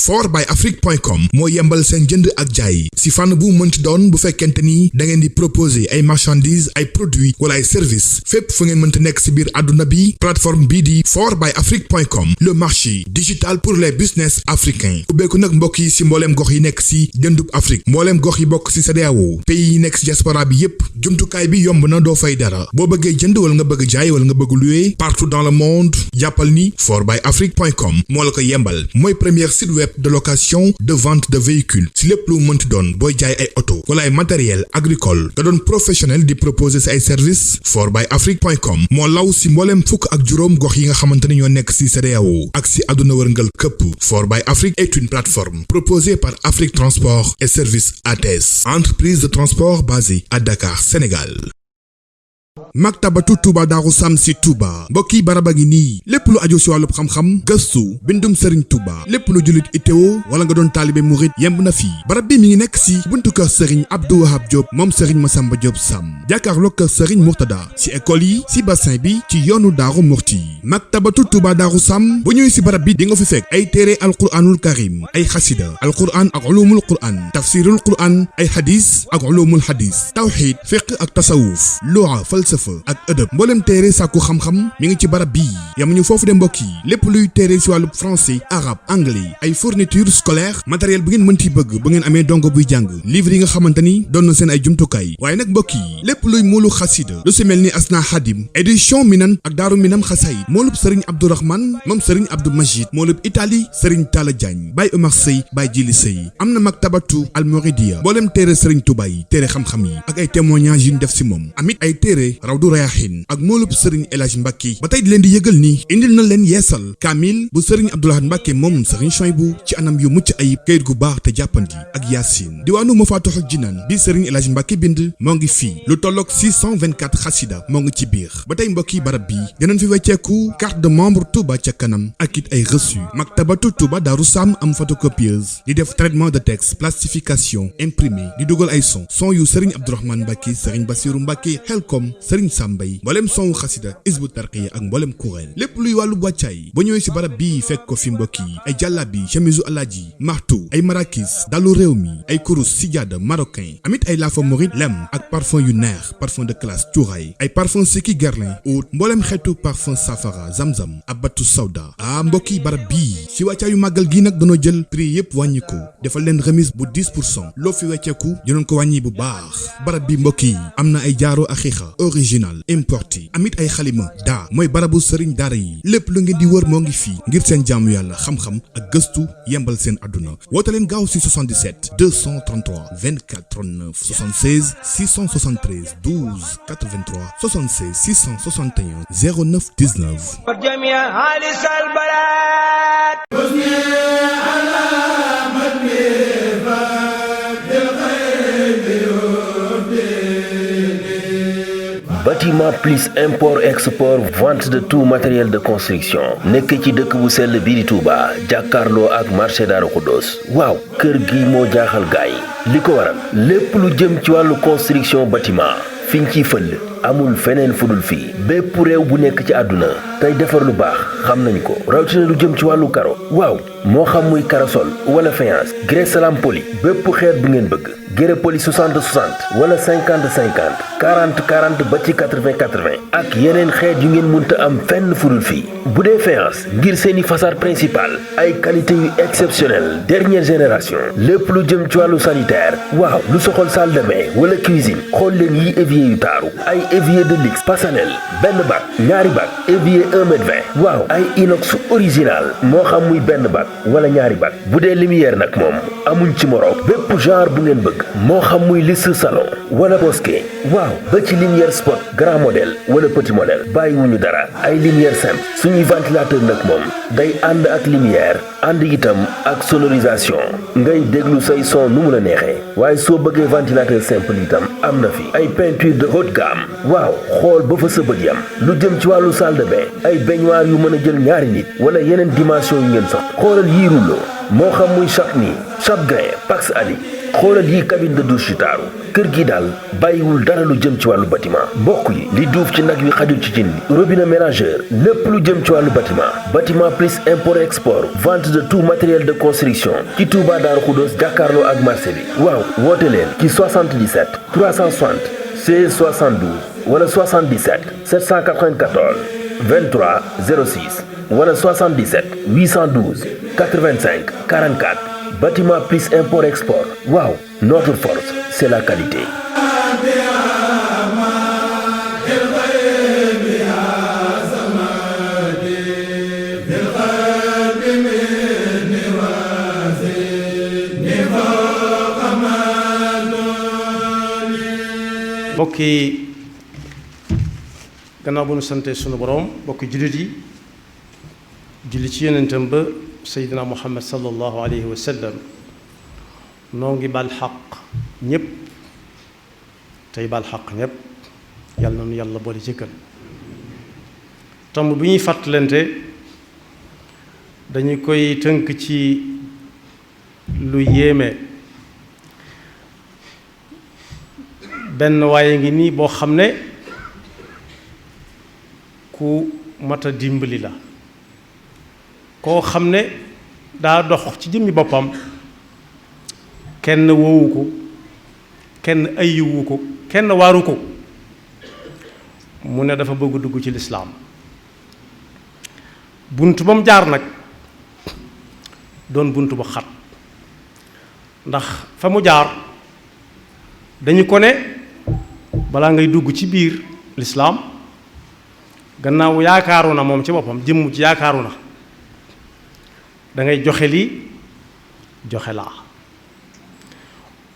4byafrique.com moo yembal seen jënd ak jaay si fànn bu mënti doon bu fekkente ni da ngeen di proposer ay marchandises ay produits wala ay services fépp fu ngeen mënti nekk si biir àdduna bi plateforme bii di 4byafrique.com le marché digital pour les business africains ubbeeku nag mbokk yi si mbooleem gox yi nekk si dëndub Afrique mbooleem gox yi bokk si CEDEAO pays yi nekk si diaspora bi yépp jumtukaay bi yomb na doo fay dara boo bëggee jënd wala nga bëgg jaay wala nga bëgg louer partout dans le monde jàppal ni 4byafrique.com moo la ko yembal mooy premier site web de location de vente de véhicules si lépp lu mënti doon booy jaay ay auto wala ay matériel agricole nga doon professionnel di proposer si ay services 4byafrique.com moo law si mbooleem fukk ak juróom gox yi nga xamante ne ñoo nekk si CEDEAO ak si àdduna wërngal këpp 4byafrique est une plateforme proposée par Afrique Transport et Services ATS, entreprise de transport basée à Dakar, Sénégal. Maktabatu Touba Darou Sam si Touba mbokki baraba ngi nii lépp lu aju si wàllu xam-xam gëstu bindum Serigne Touba lépp lu jullit ittewo wala nga doon taalibe murit yemb na fii barab bi mi ngi nekk si buntu kër Serigne Abdou Wahab Diop moom Serigne Massamba Diop Sam jàkkaarloo kër Serigne Mourtada si école yi si bassin bi ci yoonu Daaru Murti Maktabatu Touba Darou Sam bu ñëwee si barab bi di nga fi fekk ay téere alquranul karim ay xasida alquran ak ulumul quran tafsirul quran ay hadis ak ulumul hadis tawxid fiqh ak tasawuf lugha falsafa ak ëdëb mboolem téere sàkku xam-xam mi ngi ci barab bii yamuñu foofu de mbokk yi lépp luy téere si wàllu français arabe anglais ay fourniture scolaire matériel bu ngeen mënti bëgg bu ngeen amee dongo buy jàng livre yi nga xamante ni doon na seen ay jumtukaay waaye nag mbokk yi lépp luy moolu xasida lu si mel ni asna hadim édition minan ak daaru minam xasay moolub sëriñ abdourahman moom sëriñ abdou majid moolub italie sëriñ talla diagne baay omar sëy baay jili sëy am na maktabatu almoridia mboolem téere sëriñ tuba yi téere xam-xam yi ak ay témoignages yu ñu def si moom amit ay téere Rawdu Rayaahin ak moolub Serigne El Hadj Mbacke ba tey di leen di yëgal ni indil na leen yeesal kaamil bu Serigne Abdoul Ahad Mbacke moom Serigne Chouaïbou ci anam yu mucc ayib kayit gu baax te jàppandi ak Yaasin diwaanu Mafatihul Jinaan bi Serigne El Hadj Mbacke bind moo ngi fii lu tolloog 624 xasida moo ngi ci biir ba tey mbokki barab bi dinañ fi wecceeku carte de membre Touba ca kanam ak it ay reçu Maktabatu Touba Darou Sam am photocopieuse di def traitement de texte plastification imprimé di dugal ay son yu Serigne Abdourahmane Mbacke Serigne Bassirou Mbacke Helcom Serigne Sambay mboolem sonwu xasida isbu tarqiya ak mboolem kuréel lépp luy wàllu wàccaay ba ñëwee si barab bii fekk ko fi mbokk yi ay jàllabi chemisu alaaji martu ay marakis dalu réew mi ay kurus sijaada marocain amit ay laafa morit lem ak parfum yu neex parfum de classe cuuraay ay parfum Seki Guerlain oud mboolem xeetu parfum safara zamzam abatu sawda mbokk yi barab bii si wàccaayu màggal gi nag dañoo jël prix yëpp wàññi ko defal leen remise bu 10% loo fi wecceeku dinañ ko wàññi bu baax barab bi mbokk yi am na ay jaaro axiixa original importé amit ay xalima daa mooy barabu sëriñ daara yi lépp lu ngeen di wër moo ngi fii ngir seen jaamu yàlla xam-xam ak gëstu yembal seen àdduna woote leen gaaw si 77 233 24 39 76 673 12 83 76 661 09 19 Bâtiment plus import export vente de tout matériel de construction nekk ci dëkk bu sell bii di Touba jàkkaarloo ak marché Darou Khoudoss waaw kër gi moo jaaxal gaay li ko waral lépp lu jëm ci wàllu construction bâtiment fiñ ciy fël amul feneen fudul fii bépp réew bu nekk ci àdduna tey defar lu baax xam nañ ko rawatina lu jëm ci wàllu karo waaw moo xam muy karosol wala faïence grès salam poli bépp xeet bu ngeen bëgg grès poli 60 60 wala 50 50 40 40 ba ci 80 80 ak yeneen xeet yu ngeen mënta am fenn fudul fii bu dee faïence ngir seeni façade principale ay qualité yu exceptionnelle dernière génération lépp lu jëm ci wàllu sanitaire waaw lu soxol salle de bain wala cuisine xool leen yi évier yu taaru ay évier de luxe personnel benn bac ñaari bac évier 1m20 waaw ay inox original moo xam muy benn bac wala ñaari bac bu dee lumière nag moom amuñ ci moroom bépp genre bu ngeen bëgg moo xam muy liste salon wala bosquet waaw ba ci lumière spot grand modèle wala petit modèle bàyyiwuñu dara ay lumière simple suñuy ventilateur nag moom day ànd ak lumière ànd itam ak sonorisation ngay déglu say son nu mu la neexee waaye soo bëggee ventilateur simple itam am na fi ay peinture de haute gamme waaw xool ba fa sa bët yam lu jëm ci wàllu salle de bain ay baignoire yu mën a jël ñaari nit wala yeneen dimension yu ngeen soxla xoolal yii rouleau moo xam muy Chapni Chapgrain Pax Ali xoolal yi cabine de douche yu taaru kër gi daal bàyyiwul dara lu jëm ci wàllu bâtiment mbokk yi li duuf ci nag wi xajul ci cin li robinet mélangeur lépp lu jëm ci wàllu bâtiment plus import export vente de tout matériel de construction ci Touba Darou Khoudoss jàkkaarloo ak marché bi waaw woote leen ci 77 360 16 72 wala 77 794 23 06 wala 77 812 85 44 bâtiment plus import export waaw notre force c'est la qualité. bokki gannaaw bu nu sante sunu borom bokki jullit yi julli ci yonentam ba Seydina Muhammad sallallahu alayhi wa sallam noo ngi bal xaq ñépp tey bal xaq ñépp yàlla na nu yàlla boole jëkkal tomb bi ñuy fàttalante dañu koy tënk ci lu yéeme benn waaye ngi nii boo xam ne ku mat a dimbali la koo xam ne daa dox ci jëmmi boppam kenn wowu ko kenn ayiwu ko kenn waaru ko mu ne dafa bëgg dugg ci lislaam bunt ba mu jaar nag doon bunt bu xat ndax fa mu jaar dañu ko ne balaa ngay dugg ci biir lislaam gannaaw yaakaaru na moom ci boppam jëmm ci yaakaaru na da ngay joxe lii joxe laa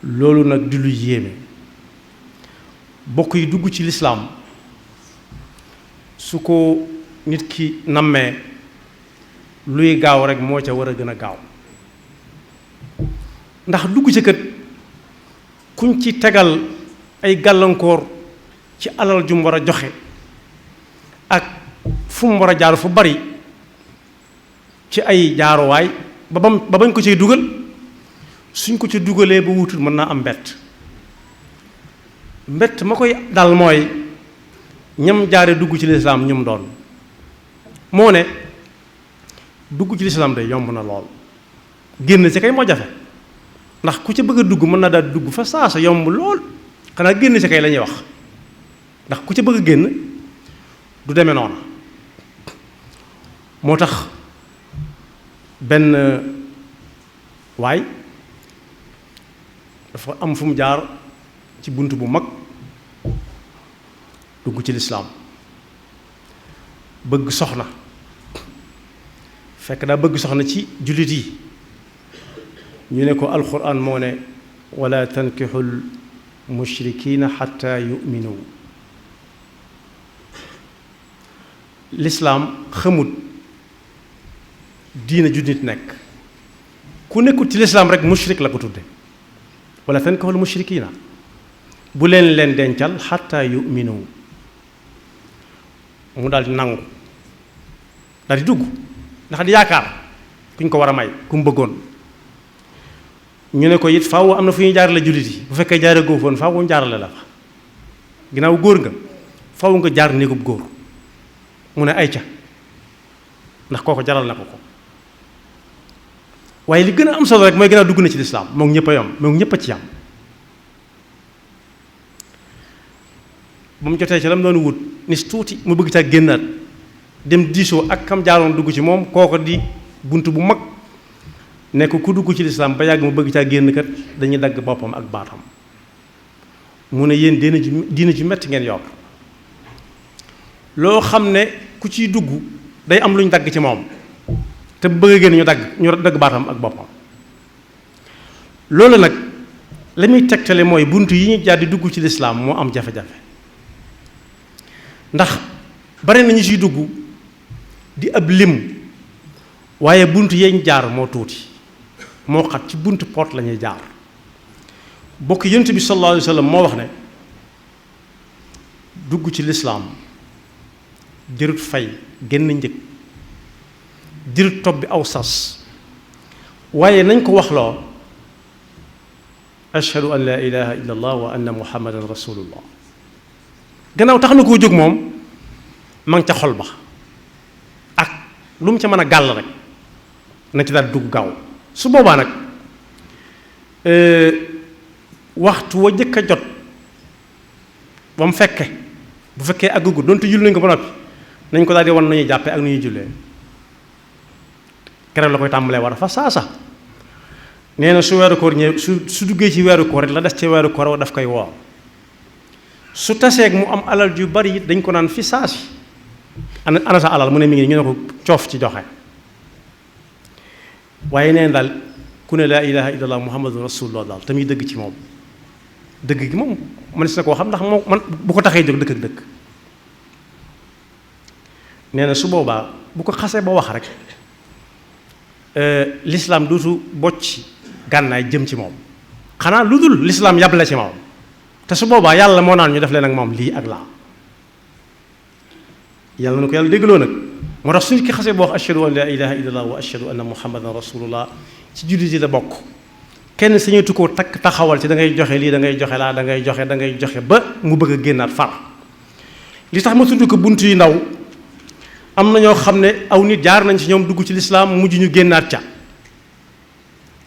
loolu nag di lu yéeme bokk yi dugg ci lislaam su ko nit ki nammee luy gaaw rek moo ca war a gën a gaaw ndax dugg ci kët kuñ ci tegal ay gàllankoor ci alal ju mu war a joxe ak fu mu war a jaar fu bari ci ay jaaruwaay ba bañ ko ciy dugal suñ ko ci dugalee ba wutul mën naa am mbett ma koy dal mooy ñam jaare dugg ci lislaam ñum doon moo ne dugg ci lislaam day yomb na lool génn ci kay moo jafe ndax ku ci bëgg a dugg mën na daal dugg fa saa sa yomb lool xanaa génn ci kay la ñuy wax ndax ku ci bëgg a génn du demee noonu moo tax benn waay dafa am fu mu jaar ci bunt bu mag dugg ci lislaam bëgg soxna fekk daa bëgg soxna ci jullit yi ñu ne ko alquran moo ne wala tankixul mushrikiina xatta yuminu lislaam xamut diina ju nit nekk ku nekkul ci lislaam rek mushrik la ko tudde wala tankixul mushrikiina bu leen dencal xatta yuminu mu daal di nangu daal di dugg ndax di yaakaar kuñ ko war a may ku mu bëggoon ñu ne ko it faaw am na fu ñuy jaarale jullit yi bu fekkee jaare góor foon faaw ñu jaarale la fa ginnaaw góor nga faaw nga jaar néegub góor mu ne ay ca ndax kooko jaral na ko waaye li gën a am solo rek mooy gën a dugg na ci lislaam moom ñëpp a yam moom ñëpp a ci yam ba mu jotee ci la mu doon wut nis tuuti mu bëgg caa génnaat dem diisoo ak kam jaaroon dugg ci moom kooko di bunt bu mag nekk ku dugg ci lislaam ba yàgg mu bëgg caa génn kat dañuy dagg boppam ak baatam mu ne yéen diina ju metti ngeen yor loo xam ne ku ciy dugg day am lu ñu dagg ci moom te bu bëgg a génn ñu dagg baatam ak boppam loolu nag la muy tegtale mooy bunt yi ñu jaar di dugg ci lislaam moo am jafe-jafe ndax bare nañu ciy dugg di ab lim waaye bunt yeñ jaar moo tuuti moo xat ci bunt poot la ñuy jaar bokk yonent bi sallallahu alayhi wa sallam moo wax ne dugg ci lislaam jërut fay génn njëg jërut topp bi aw sas waaye nañ ko waxloo ashhadu an la ilaha illa allah wa anna muhammadan rasulullah. gannaaw tax na koo jóg moom ma ngi ca xol ba ak lu mu ca mën a gàll rek na ci daal dugg gaaw. su boobaa nag waxtu wa jëkk a jot ba mu fekke bu fekkee àggugut donte julli nañ ko ba noppi nañ ko daal di wan nañuy jàppee ak nu ñuy jullee keroog la koy tàmbalee war a fa saasa. nee na su weeru koor ñëw su duggee ci weeru koor it la des ci weeru koor daf koy woor su taseeg mu am alal ju bari it dañ ko naan fi saasi ana sa alal mu ne mi ngi ñu ne ko coof ci joxe. waaye neen daal ku ne laa ilaha illallah muhammadun rasulullah daal te muy dëgg ci moom dëgg gi moom man si na koo xam ndax moom man bu ko taxee jóg dëkk ak dëkk. nee na su boobaa bu ko xasee ba wax rek lislaam dootu bocc gànnaay jëm ci moom xanaa lu dul lislaam yàble ci moom te su boobaa yàlla moo naan ñu def leen ak moom lii ak laa yàlla na ko yàlla déggloo nag. moo tax suñ ki xasee boo wax ashhadu an la ilaha illallah wa ashhadu anna muhammadan rasulullah ci jullit yi la bokk kenn sañatu koo takk taxawal ci da ngay joxe lii da ngay joxe laa da ngay joxe ba mu bëgg a génnaat far. li tax ma tudd ko bunt yi ndaw am na ñoo xam ne aw nit jaar nañ ci ñoom dugg ci lislaam mujj ñu génnaat ca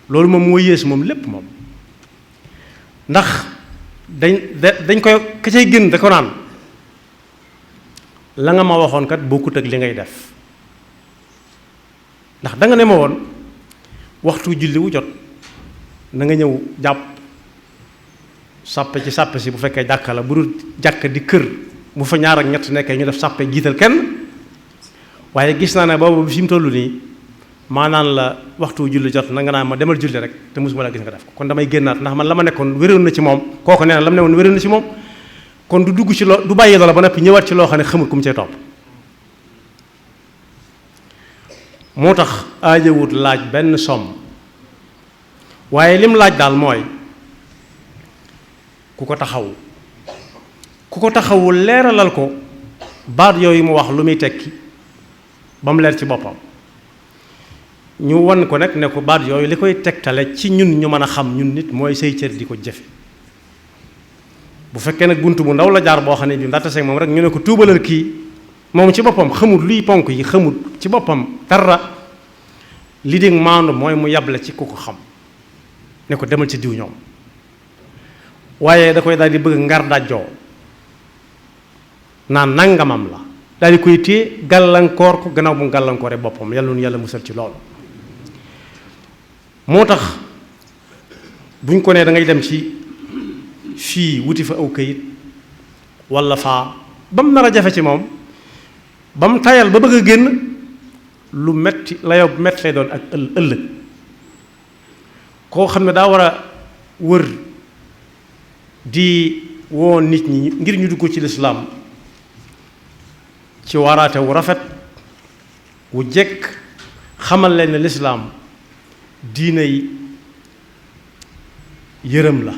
loolu moom moo yées moom lépp moom ndax dañ koy ka cay génn da ko naan la nga ma waxoon kat bokkut ak li ngay def ndax da nga ne ma woon waxtu julli wu jot na nga ñëw jàpp sàppe ci sàppe si bu fekkee jàkka la bu dul jàkka di kër bu fa ñaar ak ñett nekkee ñu def sàppe jiital kenn waaye gis naa ne boobu fi mu toll nii maanaan la waxtu julli jot na nga naan ma demal julli rek te mosuma la gis nga def ko kon damay génnaat ndax man la ma nekkoon wéroon na ci moom kooku nee na la mu ne woon wéroon na ci moom kon du dugg ci loo du bàyyi loola ba noppi ñëwaat ci loo xam ne xamul ku mu cay topp. moo tax aajawut laaj benn somm waaye lim laaj daal mooy ku ko taxawu leeralal ko baat yooyu mu wax lu muy tekki ba mu leer ci boppam ñu wan ko nag ne ko baat yooyu li koy tegtale ci ñun ñu mën a xam ñun nit mooy say cër di ko jëfe bu fekkee nag bunt bu ndaw la jaar boo xam ne bi ndaxte seeg moom rek ñu ne ko tuubalal kii moom ci boppam xamul luy ponk yi xamul ci boppam dara li dégg maandu mooy mu yable ci ku ko xam ne ko demal ci diw ñoom waaye da koy daal di bëgg ngar dajjoo naan nangamam la daal di koy téye gàllankoor ko gannaaw bu mu gàllankooree boppam yàlla nu yàlla musal ci loolu. moo tax buñ ko nee da ngay dem ci fii wuti fa aw këyit walla faa ba mu nar a jafe ci moom ba mu tayal ba bëgg a génn lu metti la yow metti lay doon ak ëllëg koo xam ne daa war a wër di woo nit ñi ngir ñu dugg ci lislaam ci waraate wu rafet wu jekk xamal leen ne lislaam diinay yërëm la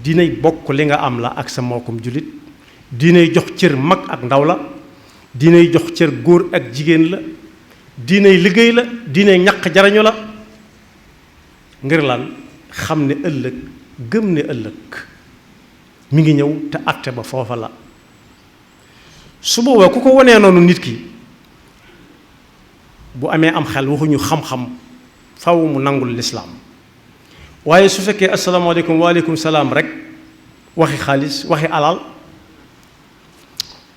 diinay bokk li nga am la ak sa mbokkum jullit diinay jox cër mag ak ndaw la diinay jox cër góor ak jigéen la diinay liggéey la diinay ñaq jarañu la ngir lan xam ne ëllëg gëm ne ëllëg mi ngi ñëw te àtte ba foofa la su boobaa ku ko wanee noonu nit ki bu amee am xel waxuñu xam-xam faw mu nangul lislaam waaye su fekkee asalaamaaleykum waaleykum salaam rek waxi xaalis waxi alal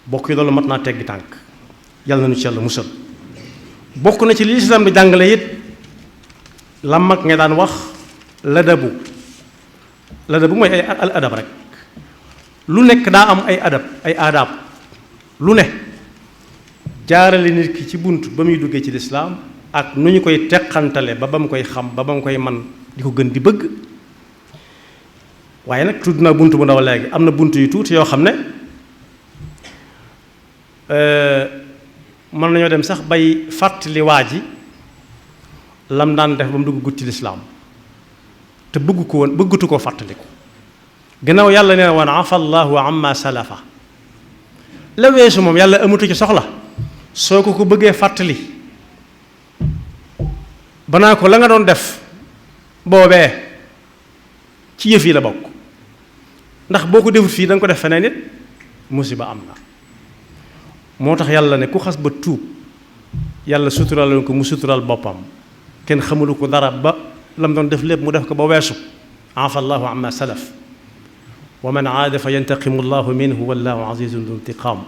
bokk yi loolu mat naa teggi tànk yàlla na nu ci yàlla musal bokk na ci li lislaam bi jàngale it la mag nga daan wax ladabu mooy ay al adab rek lu nekk daa am ay adab ay aadaab lu ne jaarale nit ki ci bunt ba muy duggee ci lislaam ak nu ñu koy teqantale ba mu koy xam ba mu koy man di ko gën di bëgg waaye nag tudd naa bunt bu ndaw léegi am na bunt yu tuuti yoo xam ne mën nañoo dem sax bay fàttali waa ji lam daan def ba mu dugg ci lislaam te bëggatu koo fàttaliku gannaaw yàlla nee na woon afa allahu amma salafa la weesu moom yàlla amatu ci soxla soo ko bëggee fàttali banaa ko la nga doon def boobee ci yëf yi la bokk ndax boo ko defut fii da nga ko def feneen nit musiba am na. moo tax yàlla ne ku xas ba tuub yàlla suturaal ko mu suturaal boppam kenn xamulu ko dara ba lam doon def lépp mu def ko ba weesu afa allahu amma salaf wa man aada fa yantaqimu llahu minhu wallahu azizun du intiqam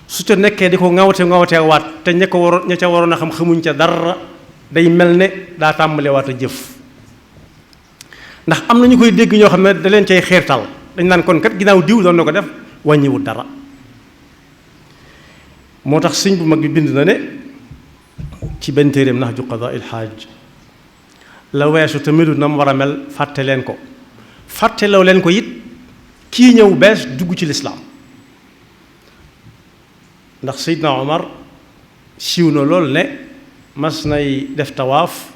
su ca nekkee di ko ŋawtee waat te ña ca waroon a xam xamuñ ca dara day mel ne daa tàmbale waat a jëf ndax am na ñu koy dégg ñoo xam ne da leen cay xiirtal dañ naan kon kat ginnaaw diw doon na ko def wàññiwul dara. moo tax sëñ bu mag bi bind na ne ci benn téeréem Nahju Qadaa'il Haaj la weesu te melut na mu war a mel fàtte leen ko fàtteloo leen ko it kii ñëw bees dugg ci lislaam ndax Seydina Omar siiw na lool ne mas nay def tawaaf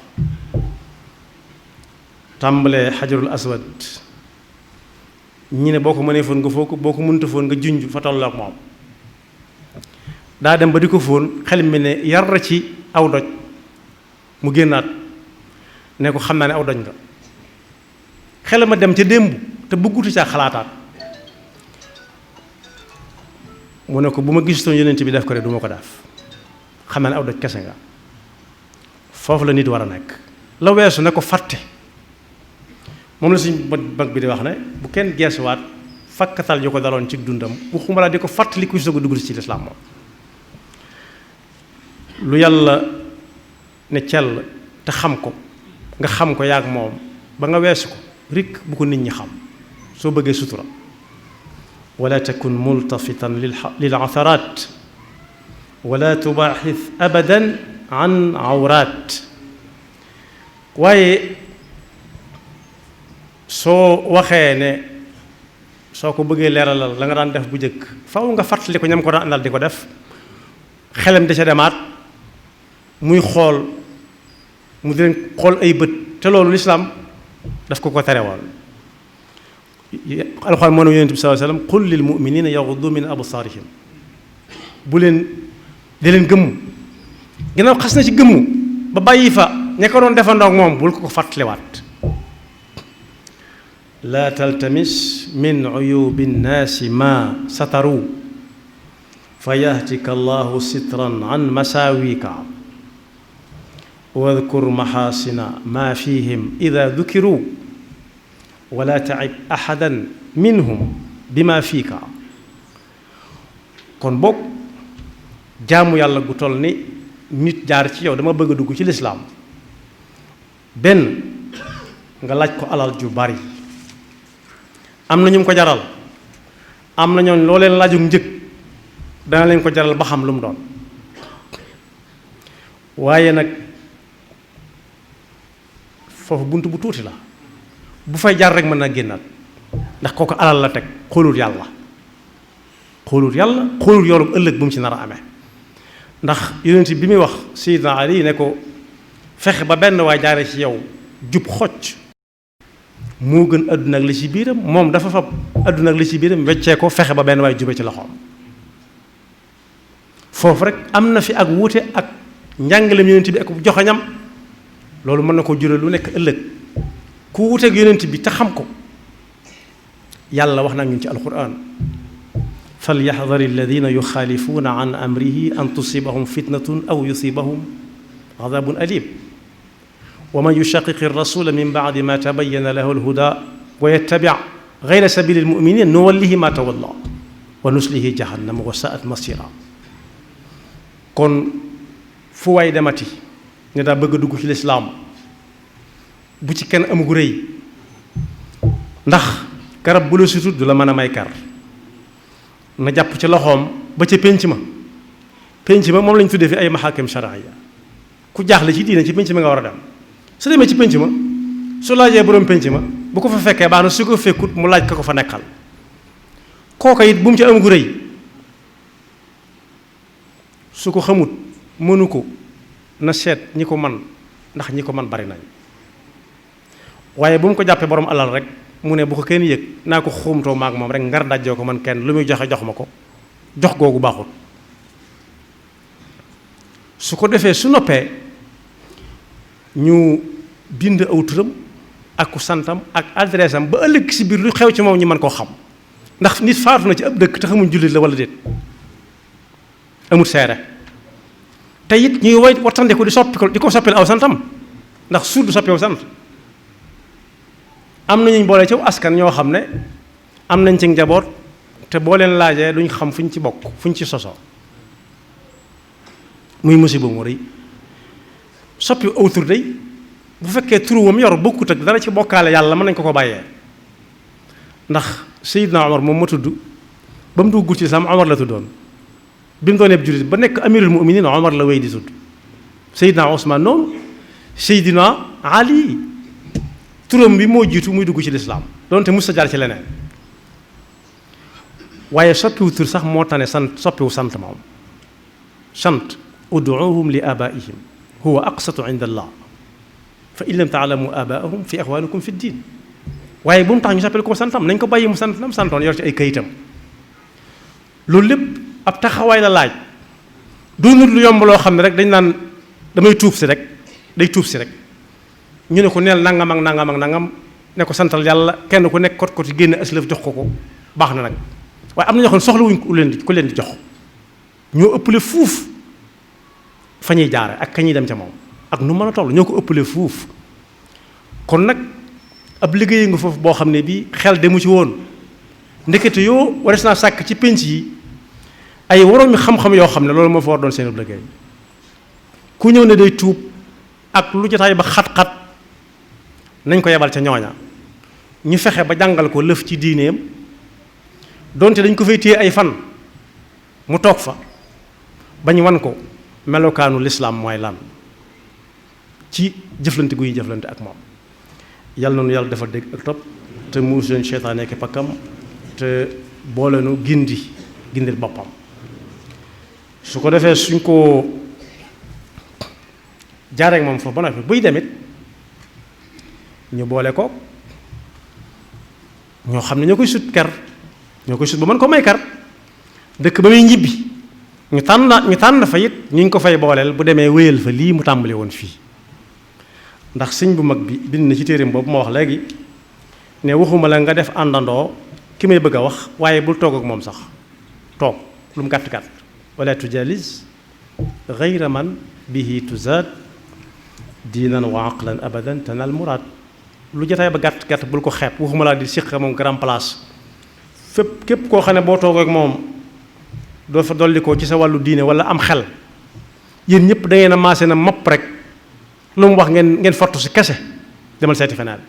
tàmbalee xajarul aswad ñi ne boo ko mënee foon nga foo ko boo ko mënta foon nga junj fa tolloo ak moom daa dem ba di ko fóon xel mi ne yar ci aw doj mu génnaat ne ko xam naa ne aw doj nga xel ma dem ca démb te bëggutu caa xalaataat mu ne ko bu ma gistoon yonent bi def ko rek du ma ko def xam naa ne aw doj kese nga foofu la nit war a nekk la weesu ne ko fàtte moom la suñ mag bi di wax ne bu kenn geesuwaat fakkatal yu ko daloon ci dundam waxuma laa di ko fàttali ku soog a dugg ci lislaam moom lu yàlla ne cell te xam ko nga xam ko yaag moom ba nga weesu ko rikk bu ko nit ñi xam soo bëggee sutura wala takun multafitan lil atharaat wala tubaaxis abadan an awraat waaye soo waxee ne soo ko bëggee leeralal la nga daan def bu njëkk faw nga fàttali ko ñam ko daan àndal di ko def xelam da ca demaat muy xool mu di leen xool ay bët te loolu lislaam daf ko tere woon alxuraan moo ne yonent bi sallallahu alayhi wasallam qul lil mu'minina yaghuddu min absaarihim bu leen di leen gëmmu ginnaaw xas na ci gëmmu ba bàyyi fa ña ko doon defandoo ak moom bul ko fàttaliwaat laa taltamis min uyubi nnaasi ma sataru fa yahtika allahu sitran an masaawika wadkur maxaasina ma fihim ida dukiru wala taib ahadan minhum bima fiika kon boog jaamu yàlla gu toll ni nit jaar ci yow dama bëgg a dugg ci lislaam benn nga laaj ko alal ju bari am na ñu ko jaral am na ñooñ loo leen laajum njëg dana leen ko jaral ba xam lu mu doon waaye nag foofu bunt bu tuuti la bu fay jaar rek mën na génnaat ndax kooku alal la teg xoolul yàlla xoolul yoolu ëllëg bu mu ci nar a amee ndax yonent bi muy wax Sayyidina Ali ne ko fexe ba benn waay jaare ci yow jub xocc moo gën àdduna ak li ci biiram moom dafa fab àdduna ak li ci biiram weccee ko fexe ba benn waay jube ci loxoom foofu rek am na fi ak wuute ak njàngalem yonent bi ak joxañam loolu mën na ko jural lu nekk ëllëg ku wuuteeg yonent bi te xam ko yàlla wax na ñun ci alquran falyahdari alladina yuxaalifuuna an amrihi an tusibahum fitnatun aw yusibahum adabun alim wa man yushaqiqi rasula min bacdi ma tabayyana lahu alhuda wa yattabic gayra sabili almuminin nuwallihi ma tawalla wa nuslihi jahannama wa saat masira kon fu waay demati ne daa bëgg a dugg ci lislaam bu ci kenn amugu rëy ndax garab bu la sutut du la mën a may kar na jàpp ci loxoom ba ca pénc ma moom lañ tuddee fi ay maxaakim sharaaya ku jaaxle ci diine ci pénc ma nga war a dem su demee ci pénc ma su laajee boroom pénc ma bu ko fa fekkee baax na su ko fekkut mu laaj ka ko fa nekkal kooka it bu mu ci amugu rëy su ko xamut mënu ko na seet ñi ko man ndax ñi ko man bari nañ waaye bu mu ko jàppee borom alal rek mu ne bu ko kenn yëg naa ko xuumtoo maag moom rek ngar dajjoo ko man kenn lu muy joxe jox ma ko jox googu baaxul su ko defee su noppee ñu bind aw turam ak ku santam ak adresse am ba ëllëg si biir lu xew ci moom ñu mën koo xam ndax nit faatu na ci ab dëkk te xamuñ jullit la wala déet amut seere te it ñuy wattandiku di ko soppil aw santam ndax suur du soppi aw sant am nañuñ boole ci askan ñoo xam ne am nañ ci njaboot te boo leen laajee duñ xam fuñ ci bokk fuñ ci sosoo muy musiba mu rëy soppi aw tur day bu fekkee turu wam yor bokkut ak dara ci bokkaale yàlla mën nañ ko bàyyee ndax Seydina Omar moom ma tudd ba mu dugg ci lislaam Omar la tuddoon bi mu doonee jullit ba nekk amirul mu'minin Omar la wéy di tudd Seydina Ousmane noonu Seydina Ali turam bi moo jiitu muy dugg ci lislaam doonte mus sa jaar ci leneen waaye soppiwu tur sax moo tane soppiwu sant moom sant ud'uuhum li abaa'ihim huwa aqsatu inda allah fa in lam taalamu abaahum fi ixwaanukum fi diin waaye bu mu tax ñu sappel ko santam nañ ko bàyyi mu sant nam santoon yor ci ay kayitam loolu lépp ab taxawaay la laaj doonul lu yomb loo xam ne rek dañ naan damay tuub si rek day tuub si rek ñu ne ko neel nangam ak nangam ak nangam ne ko santal yàlla kenn ku nekk kot yi génn aslëf jox ko baax na nag waaye am na ñoo xam ne soxlawuñ ku leen di jox ñoo ëppale fuuf fa ñuy jaare ak ka ñuy dem ca moom ak nu mën a toll ñoo ko ëppale fuuf kon nag ab liggéey nga foofu boo xam ne bii xel demu ci woon ndekete yoo wares naa sàkk ci penc yi ay woroomi xam-xam yoo xam ne loolu moo fa war doon seen liggéey ku ñëw ne day tuub ak lu jotaay ba xat-xat nañ ko yebal ca ñooña ñu fexe ba jàngal ko lëf ci diineem donte dañ ko fay téye ay fan mu toog fa bañ wan ko melokaanu lislaam mooy lan ci jëflante gu ñu jëflante ak moom yàlla noonu yàlla dafa dégg ak topp te muus leen seytaane ak pakkam te boole nu gindil boppam su ko defee suñ ko jaareek moom foofu ba noppi buy demit ñu boole ko ñoo xam ne ñoo koy sut ker ñoo koy sut ba mën ko may kar dëkk ba muy ñibbi ñu tànn fa it ñu ngi ko fay booleel bu demee wéyal fa lii mu tàmbali woon fii ndax sëñ bu mag bi bind na ci téereem boobu ma wax léegi ne waxuma la nga def àndandoo ki may bëgg a wax waaye bul toog ak moom sax toog lu mu gàtt gàtt wala tujalis gayra man bihi tuzaad diinan wa aqlan abadan tanal muraad lu jotaay ba gàtt gàtt bul ko xeeb waxuma laa di siq moom grand place fépp képp koo xam ne boo toog ak moom doo fa dolli ko ci sa wàllu diine wala am xel yéen ñëpp da ngeen a maase na mopp rek lu mu wax ngeen fortu si kese demal seeti feneen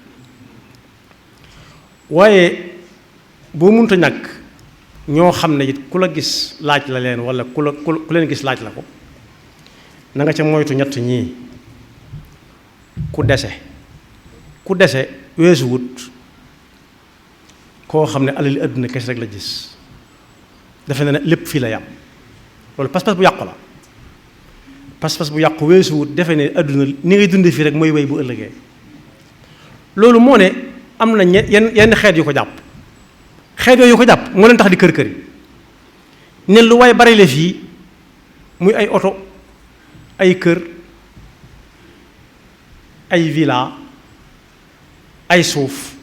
waaye boo munta ñàkk ñoo xam ne it ku la gis laaj la leen wala ku leen gis laaj la ko na nga ca moytu ñett ñii ku dese weesu wut koo xam ne alali àdduna kese rek la gis defe na ne lépp fii la yam loolu pas-pas bu yàqu la pas-pas bu yàqu weesu wut defe ne àdduna ni ngay dundee fii rek mooy wéy bu ëllëgee loolu moo ne am na yenn xeet yu ko jàpp xeet yooyu ko jàpp moo leen tax di kër yi ne lu waay bari le fii muy ay oto ay kër ay villa ay suuf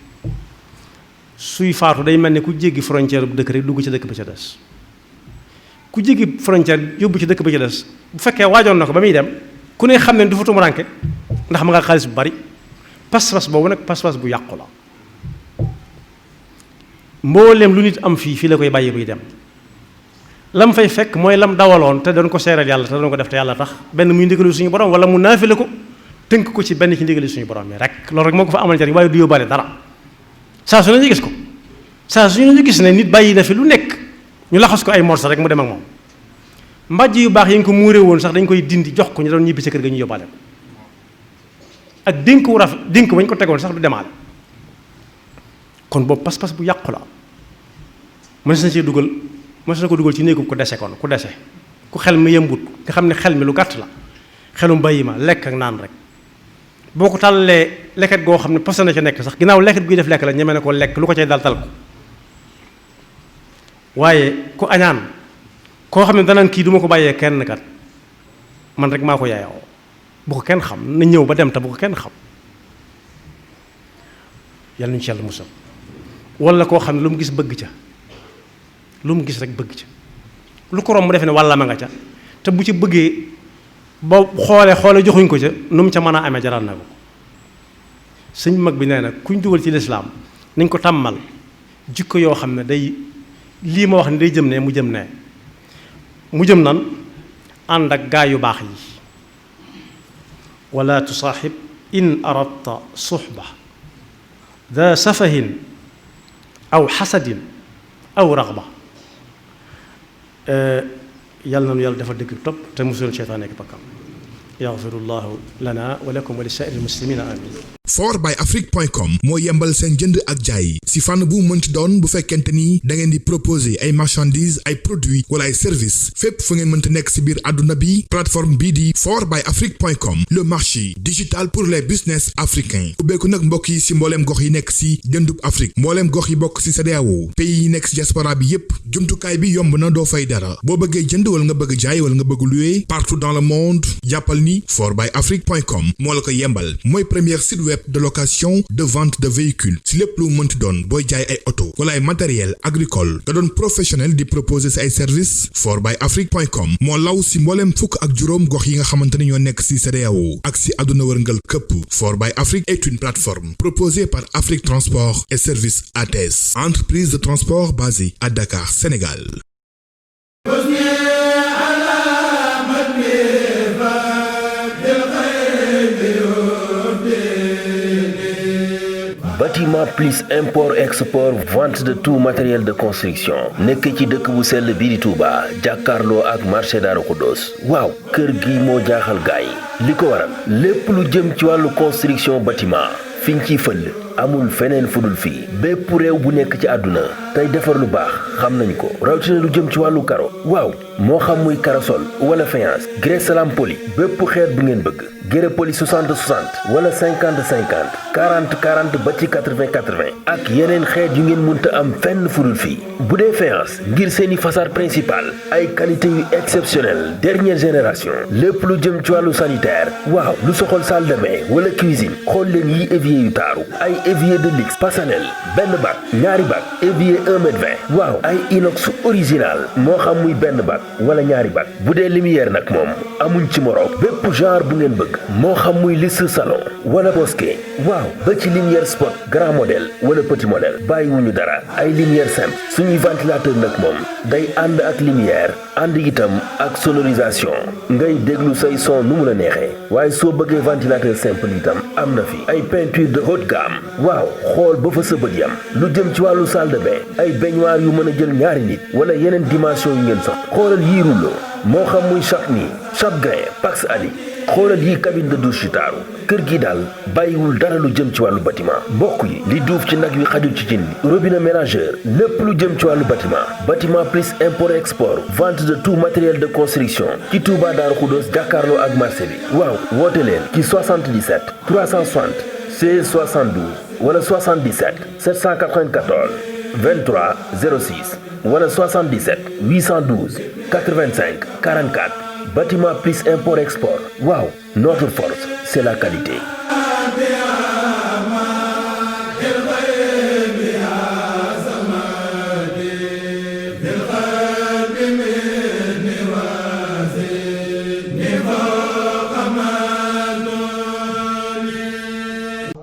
suy faatu day mel ne ku jéggi frontière bu dëkk rek dugg ci dëkk ba ca des ku jéggi frontière yóbbu ci dëkk ba ca des bu fekkee waajoon na ko ba muy dem ku ne xam ne du fa tumuranke ndax ma nga xaalis bu bari pas-pas boobu nag pas-pas bu yàqu la mbooleem lu nit am fii la koy bàyyi buy dem lam fay fekk mooy lam dawaloon te doon ko seeral yàlla te doon ko def te yàlla tax benn muy ndigalu suñu borom wala mu naafile ko tënk ko ci benn ci ndigali suñu borom yi rek loolu rek moo ko fa amal njariñ waaye du yóbbaale dara saa su ne ñu gis ko saa su ñu gis ne nit bàyyi na fi lu nekk ñu laxas ko ay morsa rek mu dem ak moom mbàjj yu baax yi ñu ko muuree woon sax dañ koy dindi jox ko ñu doon ñibbi sa kër ga ñu yóbbaale ko ak dénk wu rafet dénk bañ ko tegoon sax du demaale kon boobu pas-pas bu yàqu la mënees na ko dugal ci néegu ku dese kon ku dese ku xel mi yëmbut nga xam ne xel mi lu gàtt la xelum bàyyi ma lekk ak naan rek boo ko tàllee lekket goo xam ne posé na ca nekk sax ginnaaw lekket guy def lekk la ñeme ne ko lekk lu ko cay dal tal ko waaye ku añaan koo xam ne danaan kii du ma ko bàyyee kenn kat man rek maa ko yaayoo bu ko kenn xam na ñëw ba dem te bu ko kenn xam yàlla nañu ci yàlla musal. wala koo xam ne lu mu gis bëgg ca lu mu gis rek bëgg ca lu ko romb mu defe ne walla ma nga ca te bu ci bëggee ba xoole joxuñ ko ca nu mu ca mën a amee jaral na ko. sëñ mag bi nee na kuñ dugal ci lislaam nañ ko tàmmal jikko yoo xam ne day lii ma wax ne day jëm ne mu jëm ne mu jëm nan ànd ak gaa yu baax yi. wala tusaaxib in aradta suxba da safahin aw xasadin aw raxba. yàlla na nu yàlla dafa dëgg topp te musul seytaan nekk bakkam. yaxfirullahu lana wa lakum wa li saa'iril muslimina amin. fortbyafrique.com moo yembal seen jënd ak jaay si fànn bu mënti doon bu fekkente ni da ngeen di proposer ay marchandises ay produits wala ay services fépp fu ngeen mënti nekk si biir àdduna bi plateforme bii di fortbyafrique.com le marché digital pour les business africains ubbeeku nag mbokk yi si mbooleem gox yi nekk si jëndub Afrique mbooleem gox yi bokk si CEDEAO pays yi nekk si diaspora bi yépp jumtukaay bi yomb na doo fay dara boo bëggee jënd wala nga bëgg jaay wala nga bëgg louer partout dans le monde jàppal ni fortbyafrique.com moo la ko yembal mooy première site web de location de vente de véhicules si lépp lu mënti doon booy jaay ay auto wala ay matériel agricole nga doon professionnel di proposer si ay services fortbyafrique.com moo law si mbooleem fukk ak juróom gox yi nga xamante ne ñoo nekk si CEDEAO ak si àdduna wërngal këpp. Fortbyafrique est une plateforme proposée par Afrique Transport et Services ATS, entreprise de transport basée à Dakar, Sénégal. Bâtiment plus import export vente de tout matériel de construction nekk ci dëkk bu sell bii di Touba jàkkaarloo ak marché Darou Khoudoss waaw kër gi moo jaaxal gaay li ko waral lépp lu jëm ci wàllu construction bâtiment fiñ ciy fël amul feneen fudul fii bépp réew bu nekk ci àdduna tey defar lu baax xam nañ ko rawatina lu jëm ci wàllu karo waaw moo xam muy karasol wala faïence grès salam poli bépp xeet bu ngeen bëgg grès poli 60 60 wala 50 50 40 40 ba ci 80 80 ak yeneen xeet yu ngeen mënta am fenn fudul fii bu dee faïence ngir seeni façade principale ay qualité yu exceptionnelle dernière génération lépp lu jëm ci wàllu sanitaire waaw lu soxol salle de bain wala cuisine xool leen yi évier yu taaru ay évier de luxe personnel benn bac ñaari bac évier 1 mètre 20 waaw ay inox original moo xam muy benn bac wala ñaari bac bu dee lumière nag moom amuñ ci morom bépp genre bu ngeen bëgg moo xam muy liste salon wala bosquet waaw ba ci lumière spot grand modèle wala petit modèle bàyyiwuñu dara ay lumière simple suñuy ventilateur nag moom day ànd ak lumière ànd itam ak sonorisation ngay déglu say son nu mu la neexee waaye soo bëggee ventilateur simple itam am na fi ay peinture de haute gamme waaw xool ba fa sa bët yam lu jëm ci wàllu salle de bain ay baignoire yu mën a jël ñaari nit wala yeneen dimension yu ngeen soxla xoolal yii rouleau moo xam muy Chapni Chapgrain Pax Ali xoolal yii cabine de douche yu taaru kër gi daal bàyyiwul dara lu jëm ci wàllu bâtiment mbokk yi li duuf ci nag wi xajul ci cin li robinet mélangeur lépp lu jëm ci wàllu bâtiment plus import export vente de tout matériel de construction ci Touba Darou Khoudoss jàkkaarloo ak marché bi waaw woote leen ci 77 360 16 72 wala 77 794 23 06 wala 77 812 85 44 bâtiment plus import export waaw notre force c'est la qualité.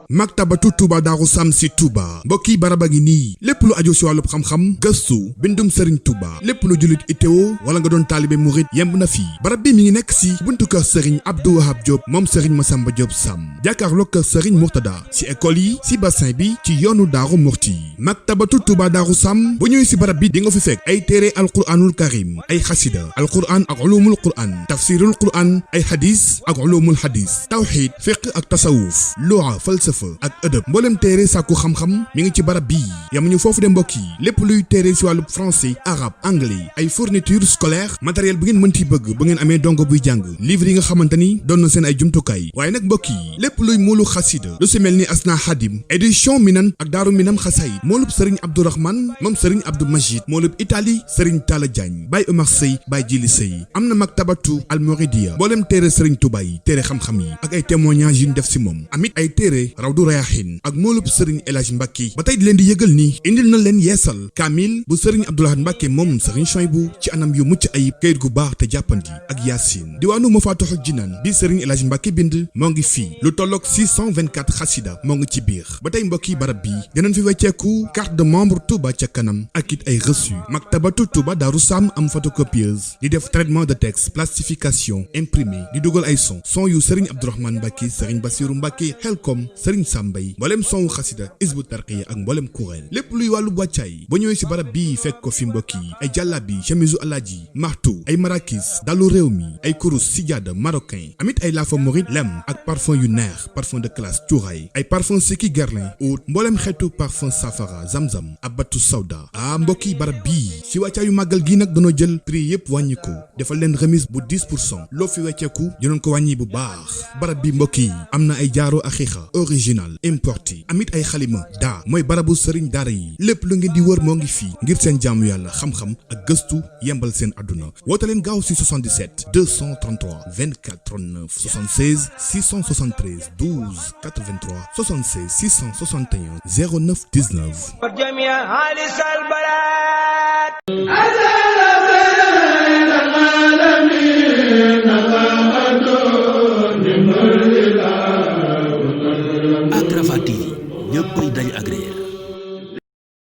maktabatu Touba Darou Sam si Touba mbokki baraba ngi nii lépp lu aju si wàllu xam-xam gëstu bindum Serigne Touba lépp lu jullit ittewo wala nga doon taalibe murid yemb na fii barab bi mi ngi nekk si buntu kër Serigne Abdou Wahab Diop moom Serigne Massamba Diop Sam jàkkaarloo kër Serigne Mourtada si école yi si bassin bi ci yoonu Daaru Murti maktabatu Touba Darou Sam bu ñëwee si barab bi di nga fi fekk ay téere alquranul karim ay xasida alquran ak ulumul quran tafsirul quran ay hadis ak ulumul hadis tawxid fiqh ak tasawuf lugha falsafa ak ëdëb mboolem téere sàkku xam-xam mi ngi ci barab bii yamuñu foofu de mbokk yi lépp luy téere si wàllu français arabe anglais ay fourniture scolaire matériel bu ngeen mënti bëgg bu ngeen amee dongo buy jàng livre yi nga xamante ni doon na seen ay jumtukaay waaye nag mbokk yi lépp luy moolu xasida lu si mel ni asna xadim édition minan ak daaru minam xasay moolub sëriñ abdourahman moom sëriñ abdou majid moolub italie sëriñ talla diagne baay omar sëy baay jili sëy am na maktabatu almoridia mboolem téere sëriñ tuba yi téere xam-xam yi ak ay témoignages yu ñu def si moom amit ay téere rawdu Rayahin ak moolub sëriñ El Hadj Mbacke ba tey di leen di yëgal ni indil na leen yeesal kaamil bu sëriñ Abdoulahad Mbacke moom sëriñ Chouaïbou ci anam yu mucc ayib kayit gu baax te jàppandi ak Yaasin diwaanu Mafatihul Jinaan bi sëriñ El Hadj Mbacke bind moo ngi fii lu tolloog 624 xasida moo ngi ci biir ba tey mbokk yi barab bi dinañ fi wecceeku carte de membre Touba ca kanam ak it ay reçu maktabatu Touba Darou Sam am photocopieuse di def traitement de texte plastification imprimé di dugal ay son yu sëriñ Abdourahmane Mbacke sëriñ Bassirou Mbacke Xelkom sëriñ Sambay mboolem son xasida Hizbu Tarqiya ak mboolem kuréel lépp luy wàllu wàccaay ba ñëwee si barab bii fekk ko fi mbokk yi ay jàllabi chemisu alaaji martu ay marakis dalu réew mi ay kurus sijaada marocain amit ay laafa morit lem ak parfum yu neex parfum de classe cuuraay ay parfum Seki Guerlain oud mboolem xeetu parfum safara zamzam abatu sawda mbokk yi barab bii si wàccaayu màggal gi nag dañoo jël prix yëpp wàññi ko defal leen remise bu 10% loo fi wecceeku dinañ ko wàññi bu baax barab bi mbokk yi am na ay jaaro axiixa original importé amit ay xalima daa mooy barabu sëriñ daara yi lépp lu ngeen di wër moo ngi fii ngir seen jaamu yàlla xam-xam ak gëstu yembal seen àdduna woote leen gaaw si 77 233 24 39 76 673 12 83 76 661 09 19